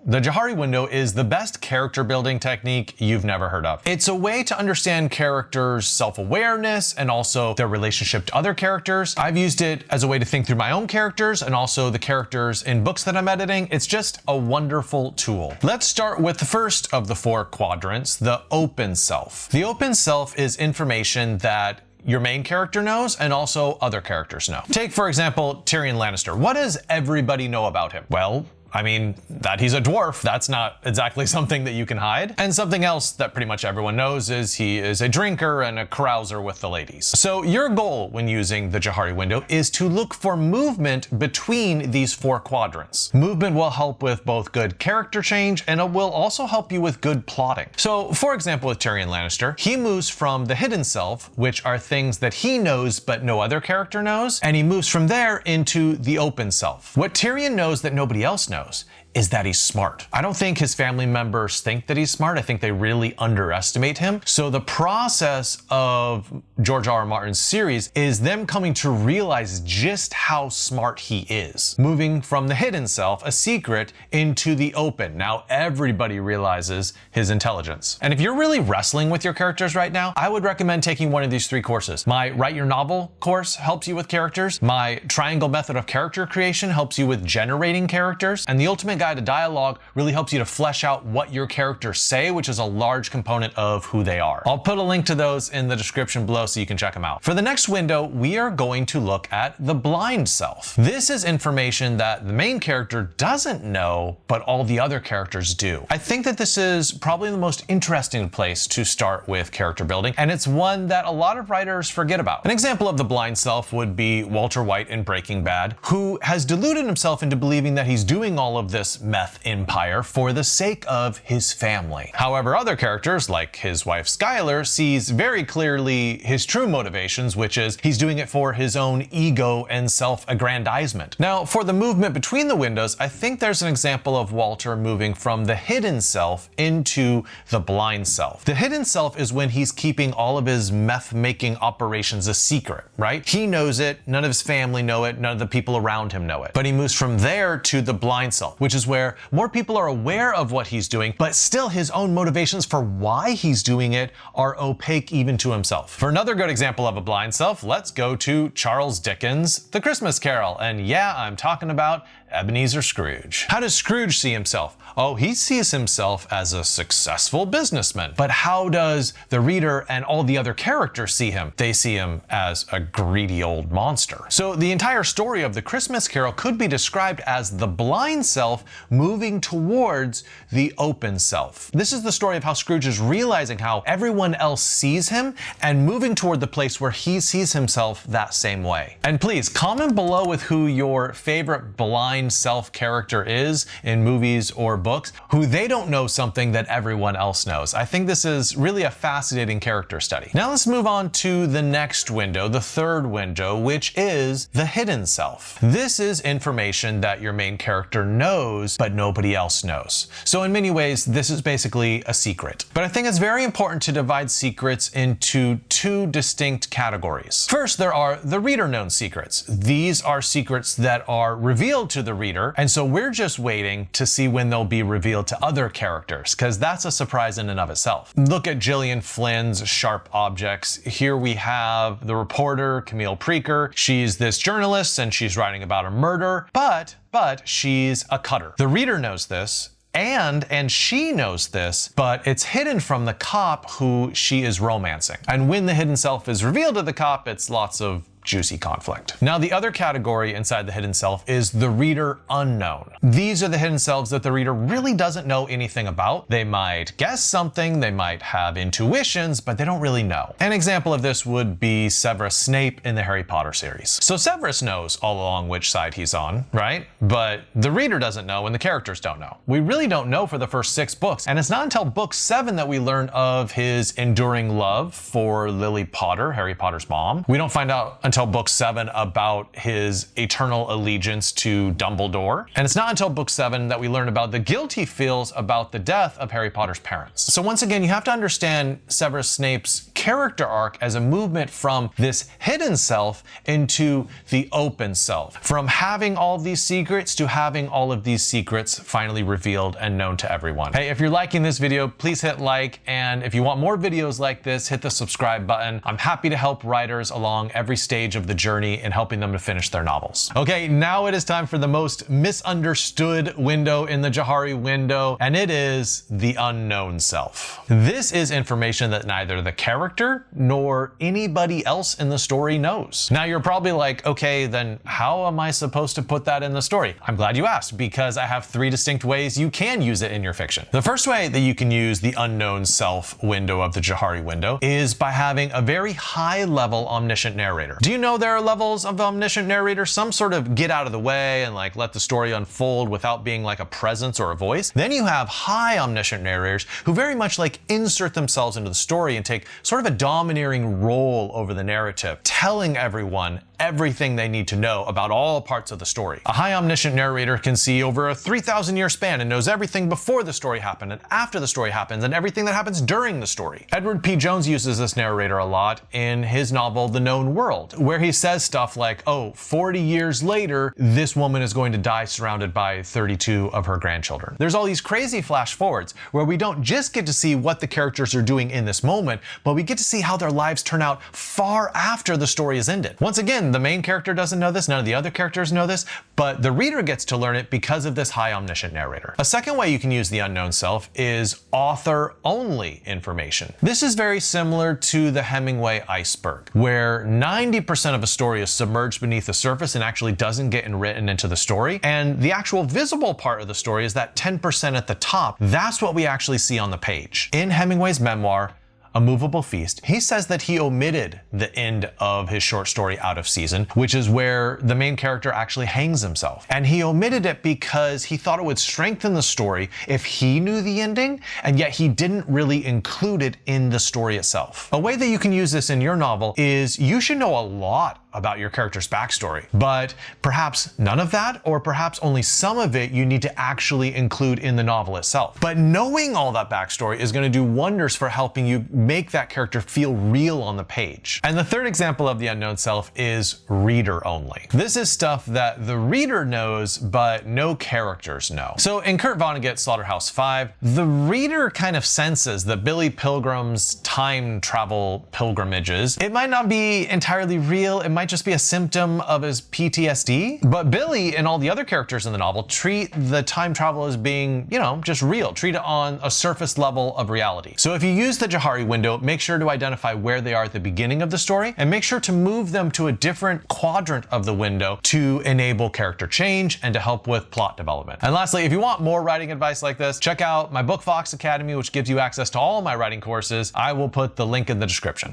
The Johari Window is the best character building technique you've never heard of. It's a way to understand characters' self-awareness and also their relationship to other characters. I've used it as a way to think through my own characters and also the characters in books that I'm editing. It's just a wonderful tool. Let's start with the first of the 4 quadrants, the open self. The open self is information that your main character knows and also other characters know. Take, for example, Tyrion Lannister. What does everybody know about him? Well, I mean, that he's a dwarf, that's not exactly something that you can hide. And something else that pretty much everyone knows is he is a drinker and a carouser with the ladies. So your goal when using the Johari Window is to look for movement between these 4 quadrants. Movement will help with both good character change and it will also help you with good plotting. So for example, with Tyrion Lannister, he moves from the hidden self, which are things that he knows but no other character knows, and he moves from there into the open self. What Tyrion knows that nobody else knows is that he's smart. I don't think his family members think that he's smart. I think they really underestimate him. So the process of George R.R. Martin's series is them coming to realize just how smart he is. Moving from the hidden self, a secret, into the open. Now everybody realizes his intelligence. And if you're really wrestling with your characters right now, I would recommend taking one of these 3 courses. My Write Your Novel course helps you with characters. My Triangle Method of Character Creation helps you with generating characters. And the Ultimate Guide to Dialogue really helps you to flesh out what your characters say, which is a large component of who they are. I'll put a link to those in the description below so you can check them out. For the next window, we are going to look at the blind self. This is information that the main character doesn't know, but all the other characters do. I think that this is probably the most interesting place to start with character building, and it's one that a lot of writers forget about. An example of the blind self would be Walter White in Breaking Bad, who has deluded himself into believing that he's doing all of this meth empire for the sake of his family. However, other characters, like his wife Skylar, sees very clearly his true motivations, which is he's doing it for his own ego and self-aggrandizement. Now, for the movement between the windows, I think there's an example of Walter moving from the hidden self into the blind self. The hidden self is when he's keeping all of his meth-making operations a secret, right? He knows it, none of his family know it, none of the people around him know it. But he moves from there to the blind self, which is where more people are aware of what he's doing, but still his own motivations for why he's doing it are opaque even to himself. For another good example of a blind self, let's go to Charles Dickens' The Christmas Carol. And yeah, I'm talking about Ebenezer Scrooge. How does Scrooge see himself? Oh, he sees himself as a successful businessman. But how does the reader and all the other characters see him? They see him as a greedy old monster. So the entire story of The Christmas Carol could be described as the blind self moving towards the open self. This is the story of how Scrooge is realizing how everyone else sees him and moving toward the place where he sees himself that same way. And please comment below with who your favorite blind self character is in movies or books, who they don't know something that everyone else knows. I think this is really a fascinating character study. Now let's move on to the next window, the 3rd window, which is the hidden self. This is information that your main character knows, but nobody else knows. So in many ways, this is basically a secret. But I think it's very important to divide secrets into 2 distinct categories. First, there are the reader-known secrets. These are secrets that are revealed to the reader, and so we're just waiting to see when they'll be revealed to other characters, because that's a surprise in and of itself. Look at Gillian Flynn's sharp objects. Here we have the reporter, Camille Preaker. She's this journalist and she's writing about a murder, but she's a cutter. The reader knows this, and she knows this, but it's hidden from the cop who she is romancing. And when the hidden self is revealed to the cop, it's lots of juicy conflict. Now, the other category inside the hidden self is the reader unknown. These are the hidden selves that the reader really doesn't know anything about. They might guess something, they might have intuitions, but they don't really know. An example of this would be Severus Snape in the Harry Potter series. So Severus knows all along which side he's on, right? But the reader doesn't know and the characters don't know. We really don't know for the first 6 books, and it's not until book 7 that we learn of his enduring love for Lily Potter, Harry Potter's mom. We don't find out until book 7 about his eternal allegiance to Dumbledore. And it's not until book 7 that we learn about the guilt he feels about the death of Harry Potter's parents. So once again, you have to understand Severus Snape's character arc as a movement from this hidden self into the open self. From having all of these secrets to having all of these secrets finally revealed and known to everyone. Hey, if you're liking this video, please hit like, and if you want more videos like this, hit the subscribe button. I'm happy to help writers along every stage of the journey in helping them to finish their novels. Okay, now it is time for the most misunderstood window in the Johari window, and it is the unknown self. This is information that neither the character nor anybody else in the story knows. Now you're probably like, okay, then how am I supposed to put that in the story? I'm glad you asked, because I have 3 distinct ways you can use it in your fiction. The first way that you can use the unknown self window of the Johari window is by having a very high level omniscient narrator. Do you know there are levels of omniscient narrator? Some sort of get out of the way and like let the story unfold without being like a presence or a voice. Then you have high omniscient narrators who very much like insert themselves into the story and take sort of a domineering role over the narrative, telling everyone everything they need to know about all parts of the story. A high omniscient narrator can see over a 3,000-year span and knows everything before the story happened and after the story happens and everything that happens during the story. Edward P. Jones uses this narrator a lot in his novel The Known World, where he says stuff like, oh, 40 years later, this woman is going to die surrounded by 32 of her grandchildren. There's all these crazy flash forwards where we don't just get to see what the characters are doing in this moment, but we get to see how their lives turn out far after the story is ended. Once again, the main character doesn't know this, none of the other characters know this, but the reader gets to learn it because of this high omniscient narrator. A second way you can use the unknown self is author-only information. This is very similar to the Hemingway iceberg, where 90% of a story is submerged beneath the surface and actually doesn't get written into the story, and the actual visible part of the story is that 10% at the top. That's what we actually see on the page. In Hemingway's memoir, A Movable Feast, he says that he omitted the end of his short story Out of Season, which is where the main character actually hangs himself. And he omitted it because he thought it would strengthen the story if he knew the ending, and yet he didn't really include it in the story itself. A way that you can use this in your novel is you should know a lot about your character's backstory, but perhaps none of that, or perhaps only some of it you need to actually include in the novel itself. But knowing all that backstory is going to do wonders for helping you make that character feel real on the page. And the third example of the unknown self is reader only. This is stuff that the reader knows, but no characters know. So in Kurt Vonnegut's Slaughterhouse-Five, the reader kind of senses that Billy Pilgrim's time travel pilgrimages, it might not be entirely real, it might just be a symptom of his PTSD. But Billy and all the other characters in the novel treat the time travel as being, you know, just real, treat it on a surface level of reality. So if you use the Johari window, make sure to identify where they are at the beginning of the story, and make sure to move them to a different quadrant of the window to enable character change and to help with plot development. And lastly, if you want more writing advice like this, check out my Bookfox Academy, which gives you access to all my writing courses. I will put the link in the description.